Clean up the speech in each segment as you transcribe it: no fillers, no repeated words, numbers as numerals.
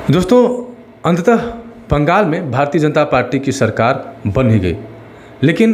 दोस्तों, अंततः बंगाल में भारतीय जनता पार्टी की सरकार बन ही गई, लेकिन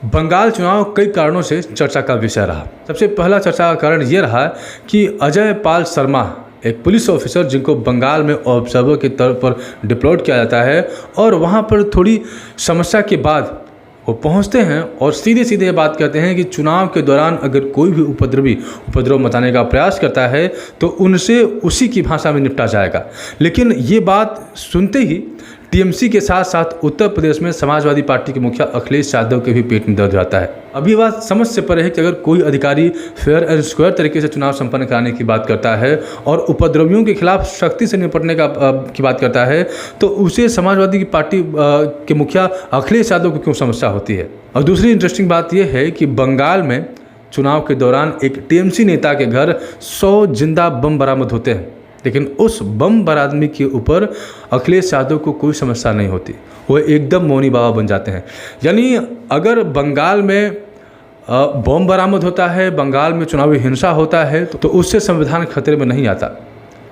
बंगाल चुनाव कई कारणों से चर्चा का विषय रहा। सबसे पहला चर्चा का कारण ये रहा कि अजय पाल शर्मा, एक पुलिस ऑफिसर जिनको बंगाल में ऑब्जर्वर के तौर पर डिप्लॉयड किया जाता है, और वहाँ पर थोड़ी समस्या के बाद वो पहुंचते हैं और सीधे सीधे ये बात कहते हैं कि चुनाव के दौरान अगर कोई भी उपद्रव मचाने का प्रयास करता है तो उनसे उसी की भाषा में निपटा जाएगा। लेकिन ये बात सुनते ही टीएमसी के साथ साथ उत्तर प्रदेश में समाजवादी पार्टी के मुखिया अखिलेश यादव के भी पेट में दर्द जाता है। अब ये बात समझ से परे है कि अगर कोई अधिकारी फेयर एंड स्क्वायर तरीके से चुनाव संपन्न कराने की बात करता है और उपद्रवियों के खिलाफ सख्ती से निपटने की बात करता है, तो उसे समाजवादी पार्टी के मुखिया अखिलेश यादव को क्यों समस्या होती है। और दूसरी इंटरेस्टिंग बात यह है कि बंगाल में चुनाव के दौरान एक टीएमसी नेता के घर 100 जिंदा बम बरामद होते हैं, लेकिन उस बम बरामदगी के ऊपर अखिलेश यादव को कोई समस्या नहीं होती। वो एकदम मौनी बाबा बन जाते हैं। यानी अगर बंगाल में बम बरामद होता है, बंगाल में चुनावी हिंसा होता है, तो उससे संविधान खतरे में नहीं आता।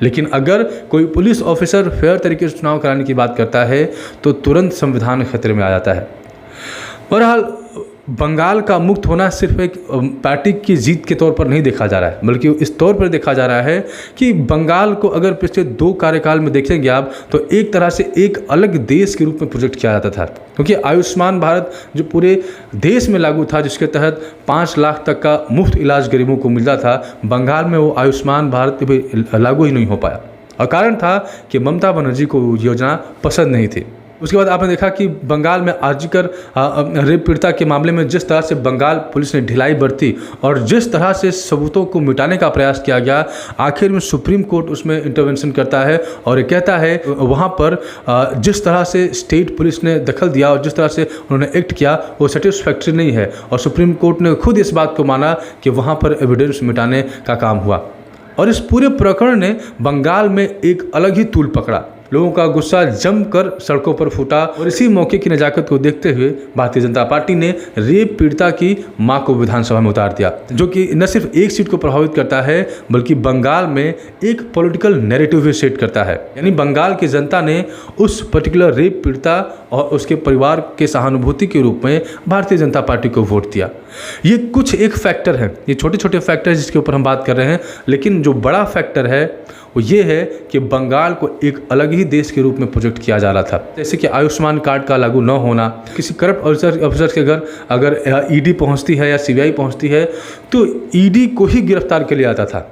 लेकिन अगर कोई पुलिस ऑफिसर फेयर तरीके से चुनाव कराने की बात करता है तो तुरंत संविधान खतरे में आ जाता है। बहरहाल बंगाल का मुक्त होना सिर्फ एक पार्टी की जीत के तौर पर नहीं देखा जा रहा है, बल्कि इस तौर पर देखा जा रहा है कि बंगाल को अगर पिछले 2 कार्यकाल में देखेंगे आप, तो एक तरह से एक अलग देश के रूप में प्रोजेक्ट किया जाता था। क्योंकि आयुष्मान भारत जो पूरे देश में लागू था, जिसके तहत 5 लाख तक का मुफ्त इलाज गरीबों को मिलता था, बंगाल में वो आयुष्मान भारत भी लागू ही नहीं हो पाया। और कारण था कि ममता बनर्जी को योजना पसंद नहीं थी। उसके बाद आपने देखा कि बंगाल में आर्जिकर रेप पीड़िता के मामले में जिस तरह से बंगाल पुलिस ने ढिलाई बरती और जिस तरह से सबूतों को मिटाने का प्रयास किया गया, आखिर में सुप्रीम कोर्ट उसमें इंटरवेंशन करता है और ये कहता है वहाँ पर जिस तरह से स्टेट पुलिस ने दखल दिया और जिस तरह से उन्होंने एक्ट किया वो सेटिस्फैक्ट्री नहीं है। और सुप्रीम कोर्ट ने खुद इस बात को माना कि वहाँ पर एविडेंस मिटाने का काम हुआ। और इस पूरे प्रकरण ने बंगाल में एक अलग ही तूल पकड़ा। लोगों का गुस्सा जमकर सड़कों पर फूटा और इसी मौके की नजाकत को देखते हुए भारतीय जनता पार्टी ने रेप पीड़िता की मां को विधानसभा में उतार दिया, जो कि न सिर्फ एक सीट को प्रभावित करता है बल्कि बंगाल में एक पॉलिटिकल नैरेटिव भी सेट करता है। यानी बंगाल की जनता ने उस पर्टिकुलर रेप पीड़िता और उसके परिवार के सहानुभूति के रूप में भारतीय जनता पार्टी को वोट दिया। ये कुछ एक फैक्टर है, ये छोटे छोटे फैक्टर जिसके ऊपर हम बात कर रहे हैं, लेकिन जो बड़ा फैक्टर है वो ये है कि बंगाल को एक अलग ही देश के रूप में प्रोजेक्ट किया जा रहा था। जैसे कि आयुष्मान कार्ड का लागू न होना, किसी करप्ट ऑफिसर के घर अगर ईडी पहुंचती है या सीबीआई पहुंचती है तो ईडी को ही गिरफ्तार के लिए आता था।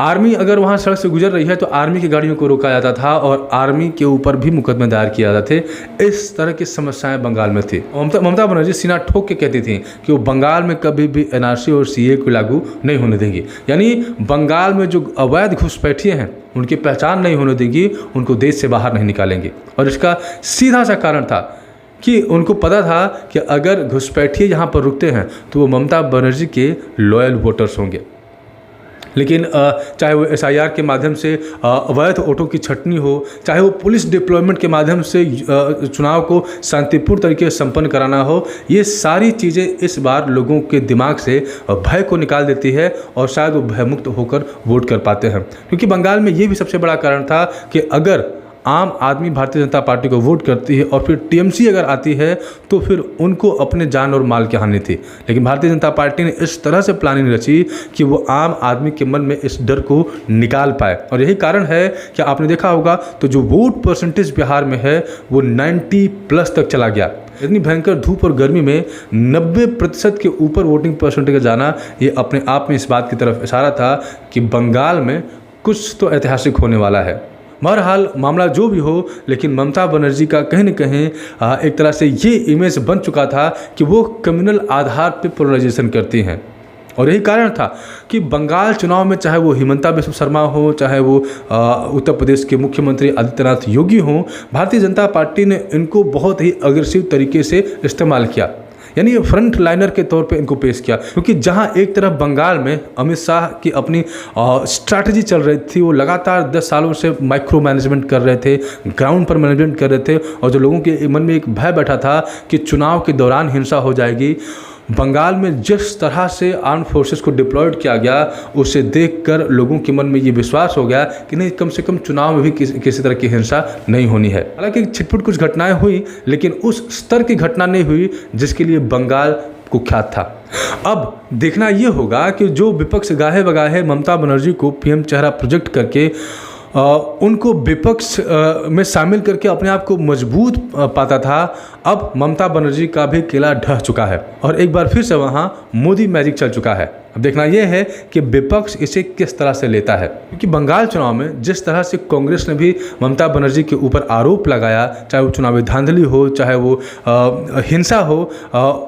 आर्मी अगर वहाँ सड़क से गुजर रही है तो आर्मी की गाड़ियों को रोका जाता था और आर्मी के ऊपर भी मुकदमे दायर किए जाते थे। इस तरह की समस्याएं बंगाल में थी। ममता बनर्जी सीना ठोक के कहती थी कि वो बंगाल में कभी भी एनआरसी और सीए को लागू नहीं होने देंगी। यानी बंगाल में जो अवैध घुसपैठिए हैं उनकी पहचान नहीं होने देंगी, उनको देश से बाहर नहीं निकालेंगे। और इसका सीधा सा कारण था कि उनको पता था कि अगर घुसपैठिए यहाँ पर रुकते हैं तो वो ममता बनर्जी के लॉयल वोटर्स होंगे। लेकिन चाहे वो एसआईआर के माध्यम से अवैध वोटों की छटनी हो, चाहे वो पुलिस डिप्लॉयमेंट के माध्यम से चुनाव को शांतिपूर्ण तरीके से संपन्न कराना हो, ये सारी चीज़ें इस बार लोगों के दिमाग से भय को निकाल देती है और शायद वो भयमुक्त होकर वोट कर पाते हैं। क्योंकि बंगाल में ये भी सबसे बड़ा कारण था कि अगर आम आदमी भारतीय जनता पार्टी को वोट करती है और फिर टीएमसी अगर आती है तो फिर उनको अपने जान और माल की हानि थी। लेकिन भारतीय जनता पार्टी ने इस तरह से प्लानिंग रची कि वो आम आदमी के मन में इस डर को निकाल पाए। और यही कारण है कि आपने देखा होगा तो जो वोट परसेंटेज बिहार में है वो 90+ तक चला गया। इतनी भयंकर धूप और गर्मी में 90% के ऊपर वोटिंग परसेंटेज जाना, ये अपने आप में इस बात की तरफ इशारा था कि बंगाल में कुछ तो ऐतिहासिक होने वाला है। बहरहाल मामला जो भी हो, लेकिन ममता बनर्जी का कहीं न कहीं एक तरह से ये इमेज बन चुका था कि वो कम्युनल आधार पर पोलराइजेशन करती हैं। और यही कारण था कि बंगाल चुनाव में चाहे वो हिमंता बिस्वा शर्मा हो, चाहे वो उत्तर प्रदेश के मुख्यमंत्री आदित्यनाथ योगी हों, भारतीय जनता पार्टी ने इनको बहुत ही अग्रेसिव तरीके से इस्तेमाल किया। यानी फ्रंट लाइनर के तौर पे इनको पेश किया। क्योंकि जहां एक तरफ बंगाल में अमित शाह की अपनी स्ट्रैटेजी चल रही थी, वो लगातार 10 सालों से माइक्रो मैनेजमेंट कर रहे थे, ग्राउंड पर मैनेजमेंट कर रहे थे, और जो लोगों के मन में एक भय बैठा था कि चुनाव के दौरान हिंसा हो जाएगी, बंगाल में जिस तरह से आर्म फोर्सेस को डिप्लॉयड किया गया, उसे देखकर लोगों के मन में ये विश्वास हो गया कि नहीं, कम से कम चुनाव में भी किसी तरह की हिंसा नहीं होनी है। हालांकि छिटपुट कुछ घटनाएं हुई, लेकिन उस स्तर की घटना नहीं हुई जिसके लिए बंगाल कुख्यात था। अब देखना यह होगा कि जो विपक्ष गाहे बगाहे ममता बनर्जी को पीएम चेहरा प्रोजेक्ट करके उनको विपक्ष में शामिल करके अपने आप को मजबूत पाता था, अब ममता बनर्जी का भी किला ढह चुका है और एक बार फिर से वहाँ मोदी मैजिक चल चुका है। अब देखना यह है कि विपक्ष इसे किस तरह से लेता है, क्योंकि बंगाल चुनाव में जिस तरह से कांग्रेस ने भी ममता बनर्जी के ऊपर आरोप लगाया, चाहे वो चुनावी धांधली हो, चाहे वो हिंसा हो,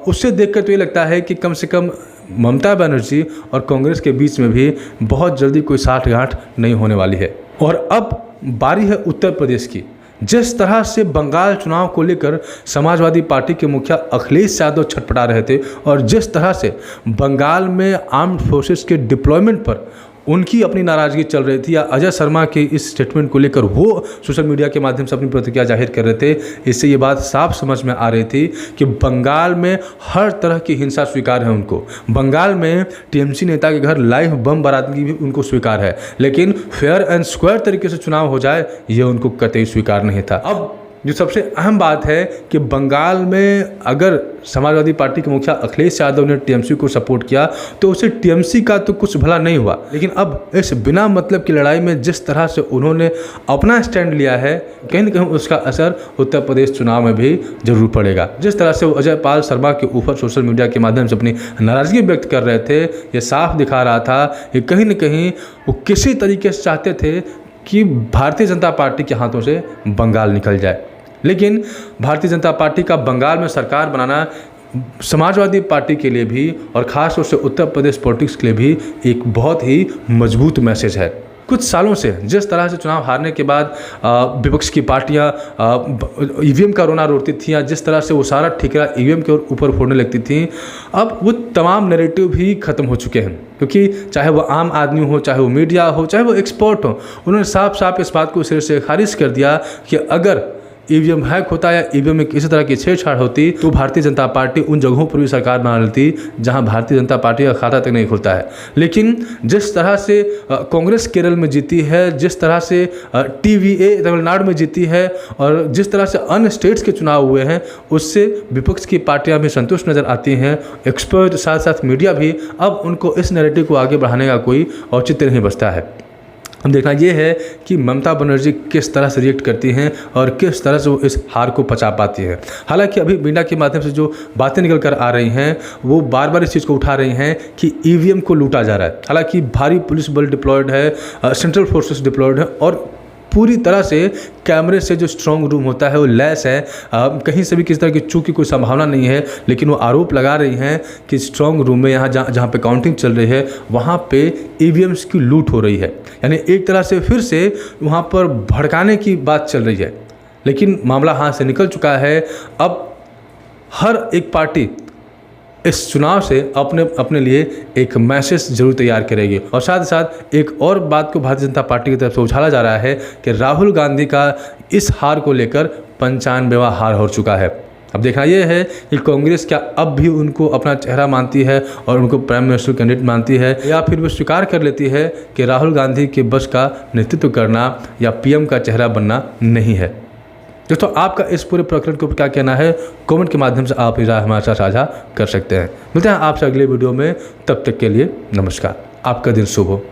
उससे देखकर तो ये लगता है कि कम से कम ममता बनर्जी और कांग्रेस के बीच में भी बहुत जल्दी कोई साठगांठ नहीं होने वाली है। और अब बारी है उत्तर प्रदेश की। जिस तरह से बंगाल चुनाव को लेकर समाजवादी पार्टी के मुखिया अखिलेश यादव छटपटा रहे थे और जिस तरह से बंगाल में आर्म्ड फोर्सेस के डिप्लॉयमेंट पर उनकी अपनी नाराज़गी चल रही थी, या अजय शर्मा के इस स्टेटमेंट को लेकर वो सोशल मीडिया के माध्यम से अपनी प्रतिक्रिया जाहिर कर रहे थे, इससे ये बात साफ समझ में आ रही थी कि बंगाल में हर तरह की हिंसा स्वीकार है उनको। बंगाल में टीएमसी नेता के घर लाइव बम बरामदगी भी उनको स्वीकार है, लेकिन फेयर एंड स्क्वायर तरीके से चुनाव हो जाए ये उनको कतई स्वीकार नहीं था। अब जो सबसे अहम बात है कि बंगाल में अगर समाजवादी पार्टी के मुखिया अखिलेश यादव ने टीएमसी को सपोर्ट किया तो उसे टीएमसी का तो कुछ भला नहीं हुआ, लेकिन अब इस बिना मतलब की लड़ाई में जिस तरह से उन्होंने अपना स्टैंड लिया है, कहीं न कहीं उसका असर उत्तर प्रदेश चुनाव में भी जरूर पड़ेगा। जिस तरह से वो अजय पाल शर्मा के ऊपर सोशल मीडिया के माध्यम से अपनी नाराज़गी व्यक्त कर रहे थे, ये साफ दिखा रहा था कि कहीं न कहीं वो किसी तरीके से चाहते थे कि भारतीय जनता पार्टी के हाथों से बंगाल निकल जाए। लेकिन भारतीय जनता पार्टी का बंगाल में सरकार बनाना समाजवादी पार्टी के लिए भी और ख़ास तौर से उत्तर प्रदेश पॉलिटिक्स के लिए भी एक बहुत ही मजबूत मैसेज है। कुछ सालों से जिस तरह से चुनाव हारने के बाद विपक्ष की पार्टियां ईवीएम का रोना रोती थी, या जिस तरह से वो सारा ठिकरा ईवीएम के ऊपर फोड़ने लगती थी, अब वो तमाम नैरेटिव भी ख़त्म हो चुके हैं। क्योंकि चाहे वो आम आदमी हो, चाहे वो मीडिया हो, चाहे वो एक्सपर्ट हो, उन्होंने साफ साफ इस बात को सिरे से खारिज कर दिया कि अगर ईवीएम हैक होता या ईवीएम में किसी तरह की छेड़छाड़ होती तो भारतीय जनता पार्टी उन जगहों पर भी सरकार बना लेती जहां भारतीय जनता पार्टी का खाता तक नहीं खुलता है। लेकिन जिस तरह से कांग्रेस केरल में जीती है, जिस तरह से टीवीए तमिलनाडु में जीती है और जिस तरह से अन्य स्टेट्स के चुनाव हुए हैं, उससे विपक्ष की पार्टियां भी संतुष्ट नज़र आती हैं। एक्सपर्ट साथ साथ मीडिया भी अब उनको इस नैरेटिव को आगे बढ़ाने का कोई औचित्य नहीं बचता है। अब देखना ये है कि ममता बनर्जी किस तरह से रिएक्ट करती हैं और किस तरह से वो इस हार को पचा पाती हैं। हालांकि अभी मीडिया के माध्यम से जो बातें निकल कर आ रही हैं वो बार बार इस चीज़ को उठा रही हैं कि ईवीएम को लूटा जा रहा है। हालांकि भारी पुलिस बल डिप्लॉयड है, सेंट्रल फोर्सेस डिप्लॉयड है और पूरी तरह से कैमरे से जो स्ट्रॉन्ग रूम होता है वो लैस है, कहीं से भी किसी तरह की चूक की कोई संभावना नहीं है। लेकिन वो आरोप लगा रही हैं कि स्ट्रॉन्ग रूम में यहाँ जहाँ पे काउंटिंग चल रही है वहाँ पे ईवीएम्स की लूट हो रही है, यानी एक तरह से फिर से वहाँ पर भड़काने की बात चल रही है। लेकिन मामला हाथ से निकल चुका है। अब हर एक पार्टी इस चुनाव से अपने लिए एक मैसेज जरूर तैयार करेगी और साथ ही साथ एक और बात को भारतीय जनता पार्टी की तरफ से उछाला जा रहा है कि राहुल गांधी का इस हार को लेकर 95वां हार हो चुका है। अब देखना यह है कि कांग्रेस क्या अब भी उनको अपना चेहरा मानती है और उनको प्राइम मिनिस्टर कैंडिडेट मानती है, या फिर वो स्वीकार कर लेती है कि राहुल गांधी के बस का नेतृत्व करना या पीएम का चेहरा बनना नहीं है। दोस्तों, आपका इस पूरे प्रकरण के ऊपर क्या कहना है, कमेंट के माध्यम से आप राय हमारे साथ साझा कर सकते हैं। मिलते हैं आपसे अगले वीडियो में, तब तक के लिए नमस्कार। आपका दिन शुभ हो।